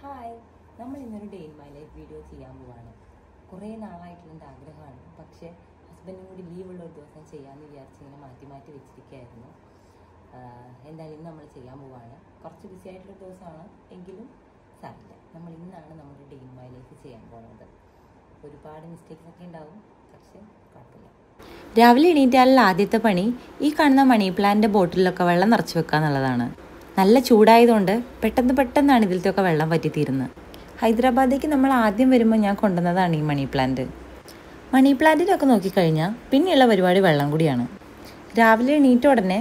Hi, നമ്മൾ ഇന്നൊരു day in my life video ചെയ്യാൻ പോവാണ്. കുറേ നാളായിട്ടുള്ള എൻ്റെ ആഗ്രഹമാണ്. പക്ഷേ ഹസ്ബൻഡിനും കൂടി ലീവുള്ള ഒരു ദിവസം ചെയ്യാമെന്ന് വിചാരിച്ച് ഇങ്ങനെ മാറ്റി വെച്ചിരിക്കുകയായിരുന്നു. എന്തായാലും ഇന്ന് നമ്മൾ ചെയ്യാൻ പോവാണ്. കുറച്ച് ബിസി ആയിട്ടുള്ള ദിവസമാണ് എങ്കിലും സാരില്ല. നമ്മൾ ഇന്നാണ് നമ്മുടെ ഡേ ഇൻ മൈ ലൈഫ് ചെയ്യാൻ പോകുന്നത്. ഒരുപാട് മിസ്റ്റേക്സ് ഒക്കെ ഉണ്ടാവും, പക്ഷേ കുഴപ്പമില്ല. രാവിലെ എണീറ്റാലുള്ള ആദ്യത്തെ പണി ഈ കാണുന്ന മണി പ്ലാന്റിൻ്റെ ബോട്ടിലൊക്കെ വെള്ളം നിറച്ച് വെക്കുക എന്നുള്ളതാണ്. നല്ല ചൂടായതുകൊണ്ട് പെട്ടെന്നാണ് ഇതിലത്തെയൊക്കെ വെള്ളം പറ്റിത്തീരുന്നത്. ഹൈദരാബാദിലേക്ക് നമ്മൾ ആദ്യം വരുമ്പോൾ ഞാൻ കൊണ്ടുവന്നതാണ് ഈ മണി പ്ലാന്റ്. മണി പ്ലാന്റിലൊക്കെ നോക്കിക്കഴിഞ്ഞാൽ പിന്നെയുള്ള പരിപാടി വെള്ളം കൂടിയാണ്. രാവിലെ എണീറ്റ ഉടനെ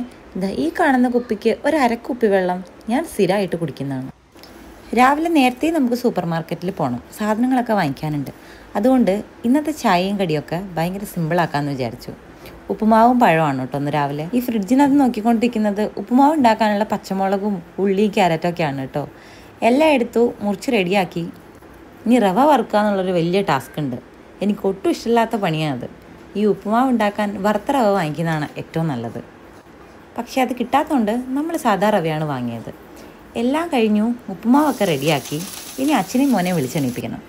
ഈ കാണുന്ന കുപ്പിക്ക് ഒരു അരക്കുപ്പി വെള്ളം ഞാൻ സ്ഥിരമായിട്ട് കുടിക്കുന്നതാണ്. രാവിലെ നേരത്തെ നമുക്ക് സൂപ്പർ മാർക്കറ്റിൽ പോകണം, സാധനങ്ങളൊക്കെ വാങ്ങിക്കാനുണ്ട്. അതുകൊണ്ട് ഇന്നത്തെ ചായയും കടിയൊക്കെ ഭയങ്കര സിമ്പിളാക്കാമെന്ന് വിചാരിച്ചു. ഉപ്പുമാവും പഴമാണ് കേട്ടോ ഒന്ന് രാവിലെ. ഈ ഫ്രിഡ്ജിനകത്ത് നോക്കിക്കൊണ്ടിരിക്കുന്നത് ഉപ്പുമാവ് ഉണ്ടാക്കാനുള്ള പച്ചമുളകും ഉള്ളിയും ക്യാരറ്റൊക്കെയാണ് കേട്ടോ. എല്ലാം എടുത്തു മുറിച്ച് റെഡിയാക്കി. ഇനി റവ വറുക്കുക എന്നുള്ളൊരു വലിയ ടാസ്ക് ഉണ്ട്. എനിക്ക് ഒട്ടും ഇഷ്ടമില്ലാത്ത പണിയാണത്. ഈ ഉപ്പുമാവ് ഉണ്ടാക്കാൻ വറുത്ത റവ വാങ്ങിക്കുന്നതാണ് ഏറ്റവും നല്ലത്. പക്ഷേ അത് കിട്ടാത്തതുകൊണ്ട് നമ്മൾ സാധാ റവയാണ് വാങ്ങിയത്. എല്ലാം കഴിഞ്ഞു, ഉപ്പുമാവൊക്കെ റെഡിയാക്കി. ഇനി അച്ഛനെയും മോനെ വിളിച്ചെണീപ്പിക്കണം.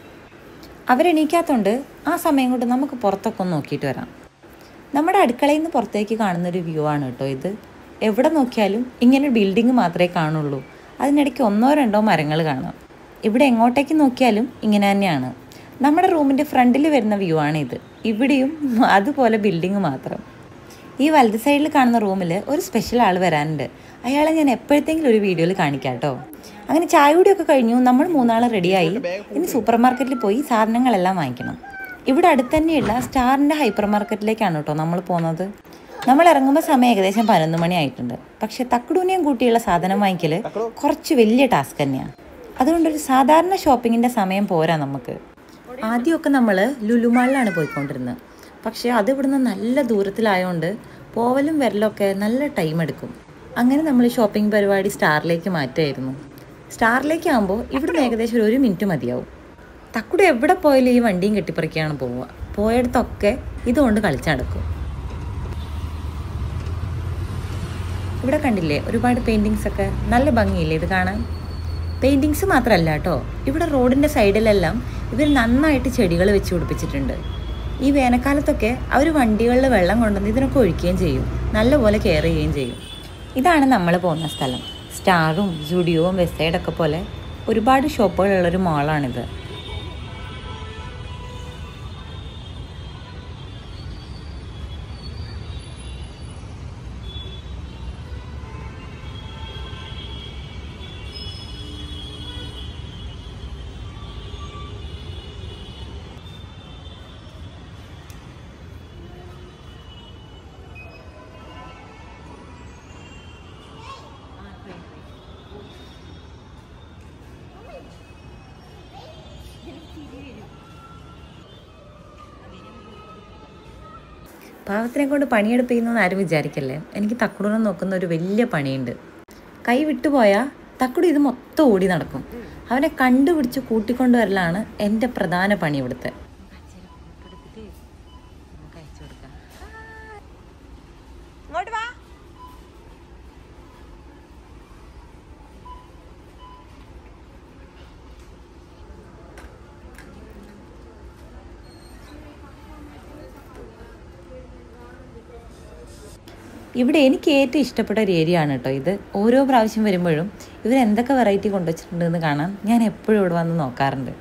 അവരെണീക്കാത്തതുകൊണ്ട് ആ സമയം കൊണ്ട് നമുക്ക് പുറത്തൊക്കെ ഒന്ന് നോക്കിയിട്ട് വരാം. നമ്മുടെ അടുക്കളയിൽ നിന്ന് പുറത്തേക്ക് കാണുന്നൊരു വ്യൂ ആണ് കേട്ടോ ഇത്. എവിടെ നോക്കിയാലും ഇങ്ങനെ ബിൽഡിങ് മാത്രമേ കാണുള്ളൂ. അതിനിടയ്ക്ക് 1-2 മരങ്ങൾ കാണാം. ഇവിടെ എങ്ങോട്ടേക്ക് നോക്കിയാലും ഇങ്ങനെ തന്നെയാണ്. നമ്മുടെ റൂമിൻ്റെ ഫ്രണ്ടിൽ വരുന്ന വ്യൂ ആണിത്. ഇവിടെയും അതുപോലെ ബിൽഡിങ് മാത്രം. ഈ വലത് സൈഡിൽ കാണുന്ന റൂമിൽ ഒരു സ്പെഷ്യൽ ആൾ വരാനുണ്ട്. അയാളെ ഞാൻ എപ്പോഴത്തെങ്കിലും ഒരു വീഡിയോയിൽ കാണിക്കാം കേട്ടോ. അങ്ങനെ ചായ കൂടിയൊക്കെ കഴിഞ്ഞു. നമ്മൾ 3 റെഡിയായി. ഇനി സൂപ്പർ മാർക്കറ്റിൽ പോയി സാധനങ്ങളെല്ലാം വാങ്ങിക്കണം. ഇവിടെ അടുത്ത് തന്നെയുള്ള സ്റ്റാറിൻ്റെ ഹൈപ്പർ മാർക്കറ്റിലേക്കാണ് കേട്ടോ നമ്മൾ പോകുന്നത്. നമ്മൾ ഇറങ്ങുമ്പോൾ സമയം ഏകദേശം 11 മണി ആയിട്ടുണ്ട്. പക്ഷേ തക്കുടൂനെയും കൂട്ടിയുള്ള സാധനം വാങ്ങിക്കൽ കുറച്ച് വലിയ ടാസ്ക് തന്നെയാണ്. അതുകൊണ്ടൊരു സാധാരണ ഷോപ്പിങ്ങിൻ്റെ സമയം പോരാ നമുക്ക്. ആദ്യമൊക്കെ നമ്മൾ ലുലു മാളിലാണ് പോയിക്കൊണ്ടിരുന്നത്. പക്ഷേ അത് ഇവിടുന്ന് നല്ല ദൂരത്തിലായതുകൊണ്ട് പോവലും വരലൊക്കെ നല്ല ടൈം എടുക്കും. അങ്ങനെ നമ്മൾ ഷോപ്പിംഗ് പരിപാടി സ്റ്റാറിലേക്ക് മാറ്റുമായിരുന്നു. സ്റ്റാറിലേക്ക് ആകുമ്പോൾ ഇവിടുന്ന് ഏകദേശം 1 മിനിറ്റ് മതിയാവും. തക്കുട എവിടെ പോയാലും ഈ വണ്ടിയും കെട്ടിപ്പറിക്കാണ് പോവുക. പോയടത്തൊക്കെ ഇതുകൊണ്ട് കളിച്ചടക്കും. ഇവിടെ കണ്ടില്ലേ ഒരുപാട് പെയിൻറ്റിങ്സ് ഒക്കെ, നല്ല ഭംഗിയില്ലേ ഇത് കാണാൻ. പെയിൻറ്റിങ്സ് മാത്രമല്ല കേട്ടോ, ഇവിടെ റോഡിൻ്റെ സൈഡിലെല്ലാം ഇവർ നന്നായിട്ട് ചെടികൾ വെച്ച് പിടിപ്പിച്ചിട്ടുണ്ട്. ഈ വേനൽക്കാലത്തൊക്കെ അവർ വണ്ടികളിൽ വെള്ളം കൊണ്ടുവന്ന് ഇതിനൊക്കെ ഒഴിക്കുകയും ചെയ്യും, നല്ലപോലെ കെയർ ചെയ്യുകയും ചെയ്യും. ഇതാണ് നമ്മൾ പോകുന്ന സ്ഥലം. സ്റ്റാറും സ്റ്റുഡിയോവും വെസ്റ്റൈഡൊക്കെ പോലെ ഒരുപാട് ഷോപ്പുകളുള്ളൊരു മാളാണിത്. പാവത്തിനെ കൊണ്ട് പണിയെടുപ്പിക്കുന്നതെന്ന് ആരും വിചാരിക്കല്ലേ. എനിക്ക് തക്കുടൂനെ നോക്കുന്ന ഒരു വലിയ പണിയുണ്ട്. കൈ വിട്ടുപോയാൽ തക്കുടു ഇത് മൊത്തം ഓടി നടക്കും. അവനെ കണ്ടുപിടിച്ച് കൂട്ടിക്കൊണ്ടുവരലാണ് എൻ്റെ പ്രധാന പണി ഇവിടുത്തെ. ഇവിടെ എനിക്ക് ഏറ്റവും ഇഷ്ടപ്പെട്ട ഒരു ഏരിയ ആണ് കേട്ടോ ഇത്. ഓരോ പ്രാവശ്യം വരുമ്പോഴും ഇവരെന്തൊക്കെ വെറൈറ്റി കൊണ്ടുവച്ചിട്ടുണ്ടെന്ന് കാണാൻ ഞാൻ എപ്പോഴും ഇവിടെ വന്ന് നോക്കാറുണ്ട്.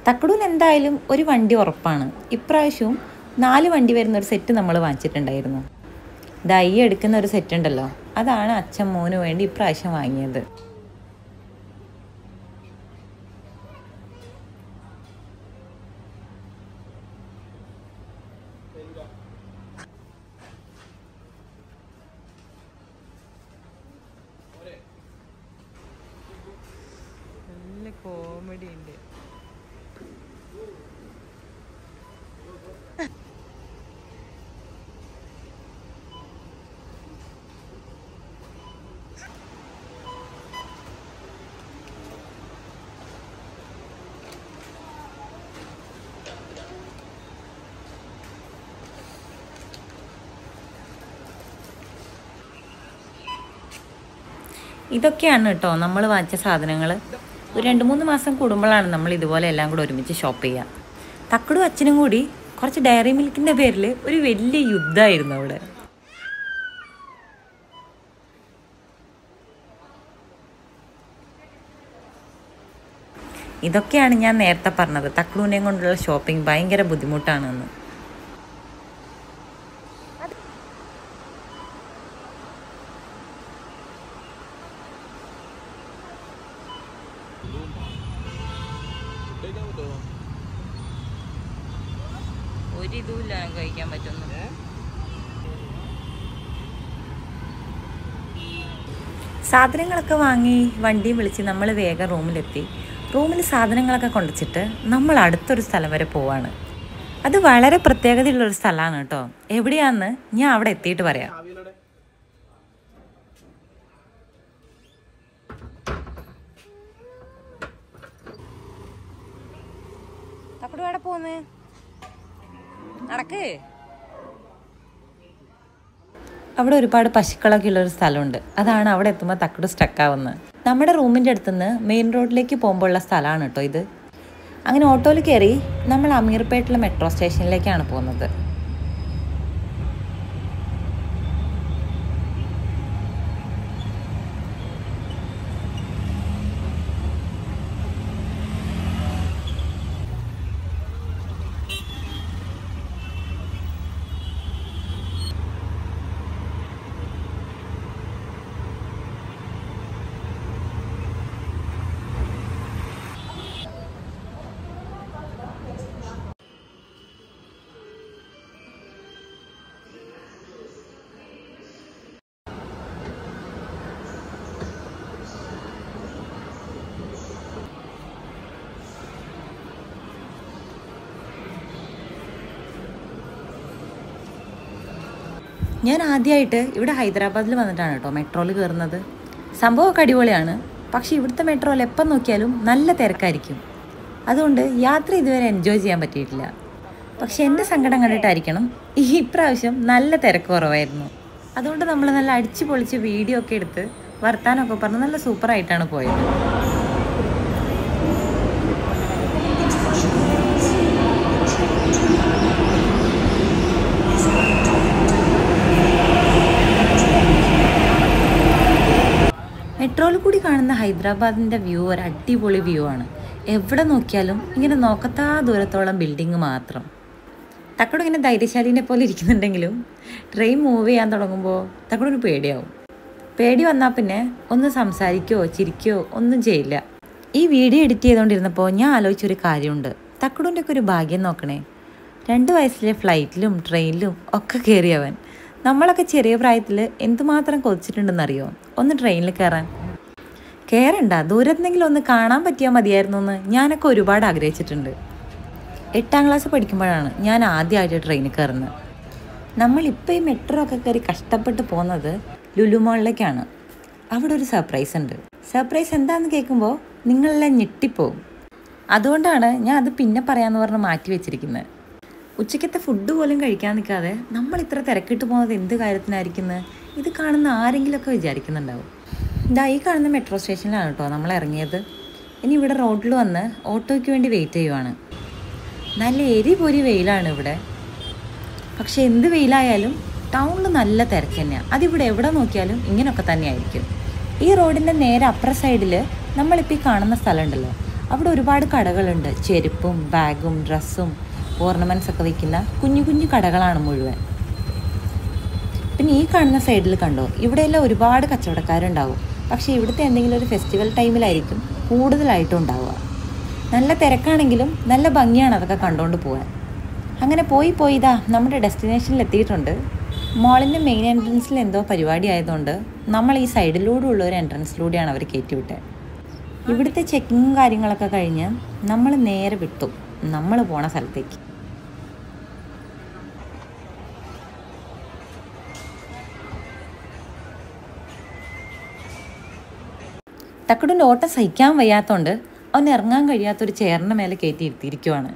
തക്കുടൂന് എന്തായാലും ഒരു വണ്ടി ഉറപ്പാണ്. ഇപ്രാവശ്യവും 4 വണ്ടി വരുന്നൊരു സെറ്റ് നമ്മൾ വാങ്ങിച്ചിട്ടുണ്ടായിരുന്നു. ഈ എടുക്കുന്ന ഒരു സെറ്റ് ഉണ്ടല്ലോ, അതാണ് അച്ഛൻ മോന് വേണ്ടി ഇപ്രാവശ്യം വാങ്ങിയത്. കോമഡി ഉണ്ട്. ഇതൊക്കെയാണ് കേട്ടോ നമ്മൾ വാങ്ങിച്ച സാധനങ്ങൾ. ഒരു 2-3 മാസം കൂടുമ്പോഴാണ് നമ്മൾ ഇതുപോലെ എല്ലാം കൂടെ ഒരുമിച്ച് ഷോപ്പ് ചെയ്യുക. തക്കടും അച്ഛനും കൂടി കുറച്ച് ഡയറി മിൽക്കിൻ്റെ പേരിൽ ഒരു വലിയ യുദ്ധമായിരുന്നു അവിടെ. ഇതൊക്കെയാണ് ഞാൻ നേരത്തെ പറഞ്ഞത്, തക്കടൂനെയും കൊണ്ടുള്ള ഷോപ്പിംഗ് ഭയങ്കര ബുദ്ധിമുട്ടാണെന്ന്. ഒരിതുമില്ല കഴിക്കാൻ പറ്റുന്നു. സാധനങ്ങളൊക്കെ വാങ്ങി വണ്ടിയും വിളിച്ച് നമ്മൾ വേഗം റൂമിലെത്തി. റൂമിൽ സാധനങ്ങളൊക്കെ കൊണ്ടുവച്ചിട്ട് നമ്മൾ അടുത്തൊരു സ്ഥലം വരെ പോവാണ്. അത് വളരെ പ്രത്യേകതയുള്ളൊരു സ്ഥലമാണ് കേട്ടോ. എവിടെയാണെന്ന് ഞാൻ അവിടെ എത്തിയിട്ട് പറയാം. തക്കടു എവിടെ പോന്ന് നടക്ക്. അവിടെ ഒരുപാട് പശുക്കളൊക്കെ ഉള്ളൊരു സ്ഥലമുണ്ട്. അതാണ് അവിടെ എത്തുമ്പോൾ തക്കടു സ്റ്റക്കാവുന്നത്. നമ്മുടെ റൂമിൻ്റെ അടുത്തുനിന്ന് മെയിൻ റോഡിലേക്ക് പോകുമ്പോഴുള്ള സ്ഥലമാണ് കേട്ടോ ഇത്. അങ്ങനെ ഓട്ടോയിൽ കയറി നമ്മൾ അമീർപേട്ടിലെ മെട്രോ സ്റ്റേഷനിലേക്കാണ് പോകുന്നത്. ഞാൻ ആദ്യമായിട്ട് ഇവിടെ ഹൈദരാബാദിൽ വന്നിട്ടാണ് കേട്ടോ മെട്രോയിൽ കയറുന്നത്. സംഭവമൊക്കെ അടിപൊളിയാണ്. പക്ഷേ ഇവിടുത്തെ മെട്രോയിൽ എപ്പം നോക്കിയാലും നല്ല തിരക്കായിരിക്കും. അതുകൊണ്ട് യാത്ര ഇതുവരെ എൻജോയ് ചെയ്യാൻ പറ്റിയിട്ടില്ല. പക്ഷേ എൻ്റെ സങ്കടം കണ്ടിട്ടായിരിക്കണം ഈ പ്രാവശ്യം നല്ല തിരക്ക് കുറവായിരുന്നു. അതുകൊണ്ട് നമ്മൾ നല്ല അടിച്ചു പൊളിച്ച് വീഡിയോ ഒക്കെ എടുത്ത് വർത്താനമൊക്കെ പറഞ്ഞ് നല്ല സൂപ്പറായിട്ടാണ് പോയത്. മെട്രോയിൽ കൂടി കാണുന്ന ഹൈദരാബാദിൻ്റെ വ്യൂ ഒരു അടിപൊളി വ്യൂ ആണ്. എവിടെ നോക്കിയാലും ഇങ്ങനെ നോക്കത്താ ദൂരത്തോളം ബിൽഡിങ് മാത്രം. തക്കടു ഇങ്ങനെ ധൈര്യശാലിനെ പോലെ ഇരിക്കുന്നുണ്ടെങ്കിലും ട്രെയിൻ മൂവ് ചെയ്യാൻ തുടങ്ങുമ്പോൾ തക്കടൊരു പേടിയാവും. പേടി വന്നാൽ പിന്നെ ഒന്ന് സംസാരിക്കുകയോ ചിരിക്കുകയോ ഒന്നും ചെയ്യില്ല. ഈ വീഡിയോ എഡിറ്റ് ചെയ്തുകൊണ്ടിരുന്നപ്പോൾ ഞാൻ ആലോചിച്ചൊരു കാര്യമുണ്ട്. തക്കടുൻ്റെ ഒക്കെ ഒരു ഭാഗ്യം നോക്കണേ. 2 വയസ്സിലെ ഫ്ലൈറ്റിലും ട്രെയിനിലും ഒക്കെ കയറിയവൻ. നമ്മളൊക്കെ ചെറിയ പ്രായത്തിൽ എന്തുമാത്രം കൊതിച്ചിട്ടുണ്ടെന്നറിയോ ഒന്ന് ട്രെയിനിൽ കയറണ്ട, ദൂരത്തെങ്കിലും ഒന്ന് കാണാൻ പറ്റിയാൽ മതിയായിരുന്നു എന്ന് ഞാനൊക്കെ ഒരുപാട് ആഗ്രഹിച്ചിട്ടുണ്ട്. 8ാം ക്ലാസ് പഠിക്കുമ്പോഴാണ് ഞാൻ ആദ്യമായിട്ട് ട്രെയിനിൽ കയറുന്നത്. നമ്മളിപ്പോൾ ഈ മെട്രോ ഒക്കെ കയറി കഷ്ടപ്പെട്ട് പോകുന്നത് ലുലു മോളിലേക്കാണ്. അവിടെ ഒരു സർപ്രൈസ് ഉണ്ട്. സർപ്രൈസ് എന്താണെന്ന് കേൾക്കുമ്പോൾ നിങ്ങളെല്ലാം ഞെട്ടിപ്പോവും. അതുകൊണ്ടാണ് ഞാൻ അത് പിന്നെ പറയാമെന്ന് പറഞ്ഞ് മാറ്റി വെച്ചിരിക്കുന്നത്. ഉച്ചയ്ക്കത്തെ ഫുഡ് പോലും കഴിക്കാൻ നിൽക്കാതെ നമ്മൾ ഇത്ര തിരക്കിട്ട് പോകുന്നത് എന്ത് കാര്യത്തിനായിരിക്കുന്നത്? ഇത് കാണുന്ന ആരെങ്കിലുമൊക്കെ വിചാരിക്കുന്നുണ്ടാവും. ഈ കാണുന്ന മെട്രോ സ്റ്റേഷനിലാണ് കേട്ടോ നമ്മൾ ഇറങ്ങിയത്. ഇനി ഇവിടെ റോഡിൽ വന്ന് ഓട്ടോയ്ക്ക് വേണ്ടി വെയിറ്റ് ചെയ്യുവാണ്. നല്ല എരിപൊരി വെയിലാണ് ഇവിടെ. പക്ഷെ എന്ത് വെയിലായാലും ടൗണിൽ നല്ല തിരക്ക് തന്നെയാണ്. അതിവിടെ എവിടെ നോക്കിയാലും ഇങ്ങനെയൊക്കെ തന്നെയായിരിക്കും. ഈ റോഡിൻ്റെ നേരെ അപ്പുറ സൈഡിൽ നമ്മളിപ്പോൾ ഈ കാണുന്ന സ്ഥലമുണ്ടല്ലോ, അവിടെ ഒരുപാട് കടകളുണ്ട്. ചെരുപ്പും ബാഗും ഡ്രസ്സും ഓർണമെൻറ്റ്സ് ഒക്കെ വയ്ക്കുന്ന കുഞ്ഞു കുഞ്ഞു കടകളാണ് മുഴുവൻ. പിന്നെ ഈ കാണുന്ന സൈഡിൽ കണ്ടോ, ഇവിടെയെല്ലാം ഒരുപാട് കച്ചവടക്കാരുണ്ടാവും. പക്ഷേ ഇവിടുത്തെ എന്തെങ്കിലും ഒരു ഫെസ്റ്റിവൽ ടൈമിലായിരിക്കും കൂടുതലായിട്ടും ഉണ്ടാവുക. നല്ല തിരക്കാണെങ്കിലും നല്ല ഭംഗിയാണ് അതൊക്കെ കണ്ടുകൊണ്ട് പോകാൻ. അങ്ങനെ പോയി ഇതാ നമ്മുടെ ഡെസ്റ്റിനേഷനിൽ എത്തിയിട്ടുണ്ട്. മോളിൻ്റെ മെയിൻ എൻട്രൻസിൽ എന്തോ പരിപാടി ആയതുകൊണ്ട് നമ്മൾ ഈ സൈഡിലൂടെ ഉള്ള ഒരു എൻട്രൻസിലൂടെയാണ് അവർ കയറ്റിവിട്ടത്. ഇവിടുത്തെ ചെക്കിങ്ങും കാര്യങ്ങളൊക്കെ കഴിഞ്ഞ് നമ്മൾ നേരെ വിട്ടു നമ്മൾ പോണ സ്ഥലത്തേക്ക്. തക്കടുൻ്റെ ഓട്ടം സഹിക്കാൻ വയ്യാത്തതുകൊണ്ട് അവൻ ഇറങ്ങാൻ കഴിയാത്തൊരു ചെയറിൻ്റെ മേലെ കയറ്റി ഇരുത്തിയിരിക്കുവാണ്.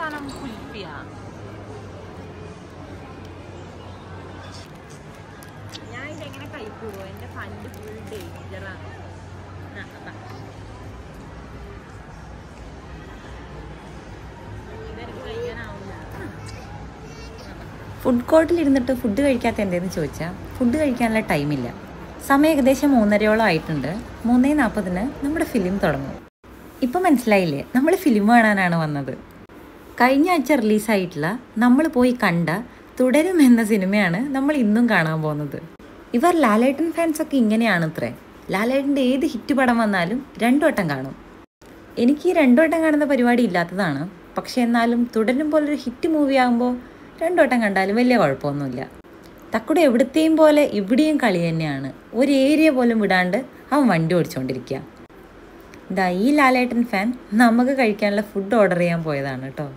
സാധനം കുൽഫിയാ. ഞാൻ ഇതെങ്ങനെ കഴിക്കുമോ? എൻ്റെ ഫണ്ട് ഫുൾ ഡേഞ്ചറാണ്. ഇതെനിക്ക് കഴിക്കാനാവില്ല. ഫുഡ് കോർട്ടിൽ ഇരുന്നിട്ട് ഫുഡ് കഴിക്കാത്ത എന്തെന്ന് ചോദിച്ചാൽ ഫുഡ് കഴിക്കാനുള്ള ടൈമില്ല. സമയം ഏകദേശം 3:30 ആയിട്ടുണ്ട്. 3:40 നമ്മുടെ ഫിലിം തുടങ്ങും. ഇപ്പം മനസ്സിലായില്ലേ, നമ്മൾ ഫിലിം കാണാനാണ് വന്നത്. കഴിഞ്ഞ ആഴ്ച റിലീസായിട്ടുള്ള നമ്മൾ പോയി കണ്ട തുടരും എന്ന സിനിമയാണ് നമ്മൾ ഇന്നും കാണാൻ പോകുന്നത്. ഇവർ ലാലേട്ടൻ ഫാൻസൊക്കെ ഇങ്ങനെയാണത്രേ. ലാലേട്ടൻ്റെ ഏത് ഹിറ്റ് പടം വന്നാലും 2 വട്ടം കാണും. എനിക്ക് ഈ 2 വട്ടം കാണുന്ന പരിപാടി ഇല്ലാത്തതാണ്. പക്ഷേ എന്നാലും തുടരും പോലൊരു ഹിറ്റ് മൂവി ആകുമ്പോൾ 2 വട്ടം കണ്ടാലും വലിയ കുഴപ്പമൊന്നുമില്ല. തക്കുടെ എവിടത്തെയും പോലെ ഇവിടെയും കളി തന്നെയാണ്. ഒരു ഏരിയ പോലും വിടാണ്ട് അവൻ വണ്ടി ഓടിച്ചുകൊണ്ടിരിക്കുക. ഇതാ ഈ ലാലേട്ടൻ ഫാൻ നമുക്ക് കഴിക്കാനുള്ള ഫുഡ് ഓർഡർ ചെയ്യാൻ പോയതാണ് കേട്ടോ.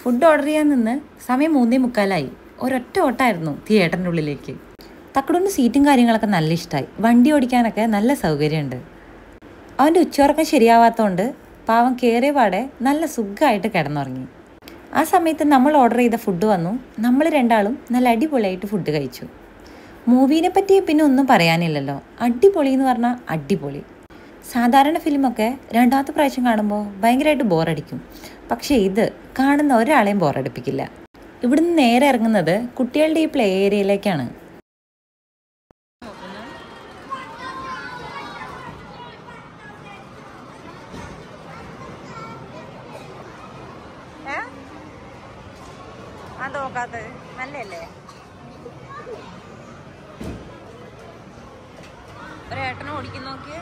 ഫുഡ് ഓർഡർ ചെയ്യാൻ നിന്ന് സമയം 3:45. ഒരൊറ്റ ഓട്ടമായിരുന്നു തിയേറ്ററിൻ്റെ ഉള്ളിലേക്ക്. തക്കുടൊന്ന് സീറ്റും കാര്യങ്ങളൊക്കെ നല്ല ഇഷ്ടമായി. വണ്ടി ഓടിക്കാനൊക്കെ നല്ല സൗകര്യമുണ്ട്. അവൻ്റെ ഉച്ചയുറക്കം ശരിയാവാത്തതുകൊണ്ട് പാവം കയറിയ പാടെ നല്ല സുഖമായിട്ട് കിടന്നുറങ്ങി. ആ സമയത്ത് നമ്മൾ ഓർഡർ ചെയ്ത ഫുഡ് വന്നു. നമ്മൾ രണ്ടാളും നല്ല അടിപൊളിയായിട്ട് ഫുഡ് കഴിച്ചു. മൂവീനെ പറ്റി പിന്നെ ഒന്നും പറയാനില്ലല്ലോ. അടിപൊളി എന്ന് പറഞ്ഞാൽ അടിപൊളി. സാധാരണ ഫിലിമൊക്കെ 2ാമത്തെ പ്രാവശ്യം കാണുമ്പോൾ ഭയങ്കരമായിട്ട് ബോറടിക്കും. പക്ഷേ ഇത് കാണുന്ന ഒരാളെയും ബോറടിപ്പിക്കില്ല. ഇവിടുന്ന് നേരെ ഇറങ്ങുന്നത് കുട്ടികളുടെ ഈ പ്ലേ ഏരിയയിലേക്കാണ്. നല്ലല്ലേ? ഒരേട്ടനെ ഓടിക്കുന്ന നോക്കിയേ.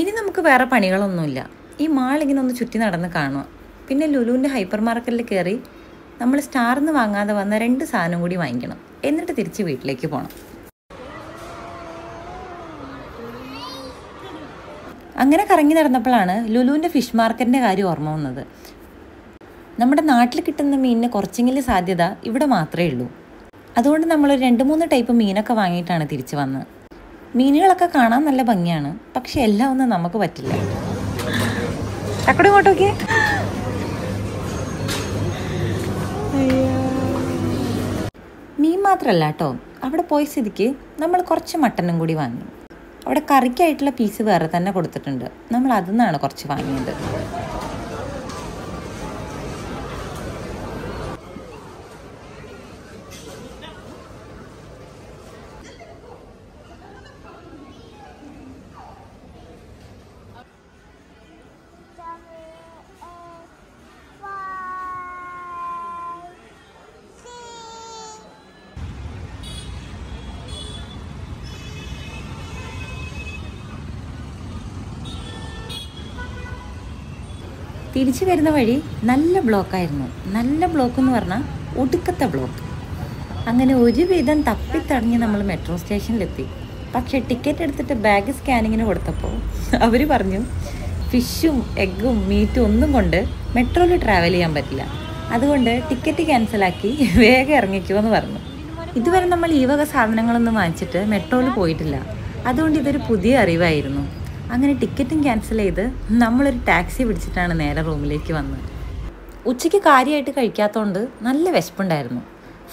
ഇനി നമുക്ക് വേറെ പണികളൊന്നുമില്ല. ഈ മാളിങ്ങനെ ഒന്ന് ചുറ്റി നടന്ന് കാണുക. പിന്നെ ലുലുവിൻ്റെ ഹൈപ്പർ മാർക്കറ്റിൽ കയറി നമ്മൾ സ്റ്റാറിൽ നിന്ന് വാങ്ങാതെ വന്ന 2 സാധനം കൂടി വാങ്ങിക്കണം. എന്നിട്ട് തിരിച്ച് വീട്ടിലേക്ക് പോകണം. അങ്ങനെ കറങ്ങി നടന്നപ്പോഴാണ് ലുലുവിൻ്റെ ഫിഷ് മാർക്കറ്റിൻ്റെ കാര്യം ഓർമ്മ വന്നത്. നമ്മുടെ നാട്ടിൽ കിട്ടുന്ന മീനിന് കുറച്ചെങ്കിലും സാധ്യത ഇവിടെ മാത്രമേ ഉള്ളൂ. അതുകൊണ്ട് നമ്മളൊരു 2-3 ടൈപ്പ് മീനൊക്കെ വാങ്ങിയിട്ടാണ് തിരിച്ച് വന്നത്. മീനുകളൊക്കെ കാണാൻ നല്ല ഭംഗിയാണ്. പക്ഷെ എല്ലാം ഒന്നും നമുക്ക് പറ്റില്ല. തക്കടെ ഇങ്ങോട്ടോക്കെ. മീൻ മാത്രമല്ല കേട്ടോ, അവിടെ പോയ സ്ഥിതിക്ക് നമ്മൾ കുറച്ച് മട്ടനും കൂടി വാങ്ങി. അവിടെ കറിക്കായിട്ടുള്ള പീസ് വേറെ തന്നെ കൊടുത്തിട്ടുണ്ട്. നമ്മൾ അതിൽ നിന്നാണ് കുറച്ച് വാങ്ങിയത്. തിരിച്ചു വരുന്ന വഴി നല്ല ബ്ലോക്കായിരുന്നു. നല്ല ബ്ലോക്ക് എന്ന് പറഞ്ഞാൽ ഒടുക്കത്തെ ബ്ലോക്ക്. അങ്ങനെ ഒരുവിധം തപ്പിത്തടഞ്ഞ് നമ്മൾ മെട്രോ സ്റ്റേഷനിലെത്തി. പക്ഷേ ടിക്കറ്റ് എടുത്തിട്ട് ബാഗ് സ്കാനിങ്ങിന് കൊടുത്തപ്പോൾ അവർ പറഞ്ഞു ഫിഷും എഗ്ഗും മീറ്റും ഒന്നും കൊണ്ട് മെട്രോയിൽ ട്രാവൽ ചെയ്യാൻ പറ്റില്ല. അതുകൊണ്ട് ടിക്കറ്റ് ക്യാൻസലാക്കി വേഗം ഇറങ്ങിക്കുമോ എന്ന് പറഞ്ഞു. ഇതുവരെ നമ്മൾ ഈ വക സാധനങ്ങളൊന്നും വാങ്ങിച്ചിട്ട് മെട്രോയിൽ പോയിട്ടില്ല. അതുകൊണ്ട് ഇതൊരു പുതിയ അറിവായിരുന്നു. അങ്ങനെ ടിക്കറ്റും ക്യാൻസൽ ചെയ്ത് നമ്മളൊരു ടാക്സി പിടിച്ചിട്ടാണ് നേരെ റൂമിലേക്ക് വന്നത്. ഉച്ചയ്ക്ക് കാര്യമായിട്ട് കഴിക്കാത്തതുകൊണ്ട് നല്ല വിശപ്പുണ്ടായിരുന്നു.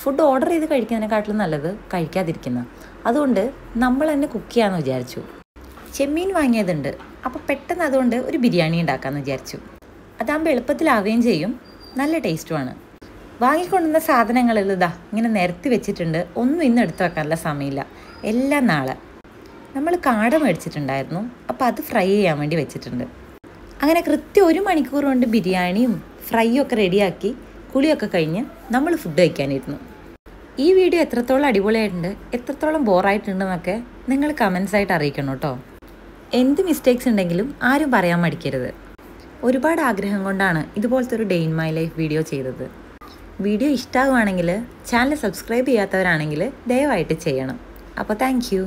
ഫുഡ് ഓർഡർ ചെയ്ത് കഴിക്കുന്നതിനെക്കാട്ടിലും നല്ലത് കഴിക്കാതിരിക്കുന്ന. അതുകൊണ്ട് നമ്മൾ തന്നെ കുക്ക് ചെയ്യാമെന്ന് വിചാരിച്ചു. ചെമ്മീൻ വാങ്ങിയതുണ്ട്. അപ്പോൾ പെട്ടെന്ന് അതുകൊണ്ട് ഒരു ബിരിയാണി ഉണ്ടാക്കാമെന്ന് വിചാരിച്ചു. അതാകുമ്പോൾ എളുപ്പത്തിലാവുകയും ചെയ്യും, നല്ല ടേസ്റ്റുമാണ്. വാങ്ങിക്കൊണ്ടുവന്ന സാധനങ്ങളിൽ ഇതാ ഇങ്ങനെ നിരത്തി വെച്ചിട്ടുണ്ട്. ഒന്നും ഇന്ന് എടുത്തു വെക്കാനുള്ള സമയമില്ല, എല്ലാം നാളെ. നമ്മൾ കാട മേടിച്ചിട്ടുണ്ടായിരുന്നു. അപ്പോൾ അത് ഫ്രൈ ചെയ്യാൻ വേണ്ടി വെച്ചിട്ടുണ്ട്. അങ്ങനെ കൃത്യം 1 മണിക്കൂർ കൊണ്ട് ബിരിയാണിയും ഫ്രൈയും ഒക്കെ റെഡിയാക്കി കുളിയൊക്കെ കഴിഞ്ഞ് നമ്മൾ ഫുഡ് കഴിക്കാനിരുന്നു. ഈ വീഡിയോ എത്രത്തോളം അടിപൊളിയായിട്ടുണ്ട്, എത്രത്തോളം ബോറായിട്ടുണ്ടെന്നൊക്കെ നിങ്ങൾ കമൻസ് ആയിട്ട് അറിയിക്കണം കേട്ടോ. എന്ത് മിസ്റ്റേക്സ് ഉണ്ടെങ്കിലും ആരും പറയാൻ മടിക്കരുത്. ഒരുപാട് ആഗ്രഹം കൊണ്ടാണ് ഇതുപോലത്തെ ഒരു day in my life video ചെയ്തത്. വീഡിയോ ഇഷ്ടമാവുകയാണെങ്കിൽ ചാനൽ സബ്സ്ക്രൈബ് ചെയ്യാത്തവരാണെങ്കിൽ ദയവായിട്ട് ചെയ്യണം. അപ്പോൾ താങ്ക് യു.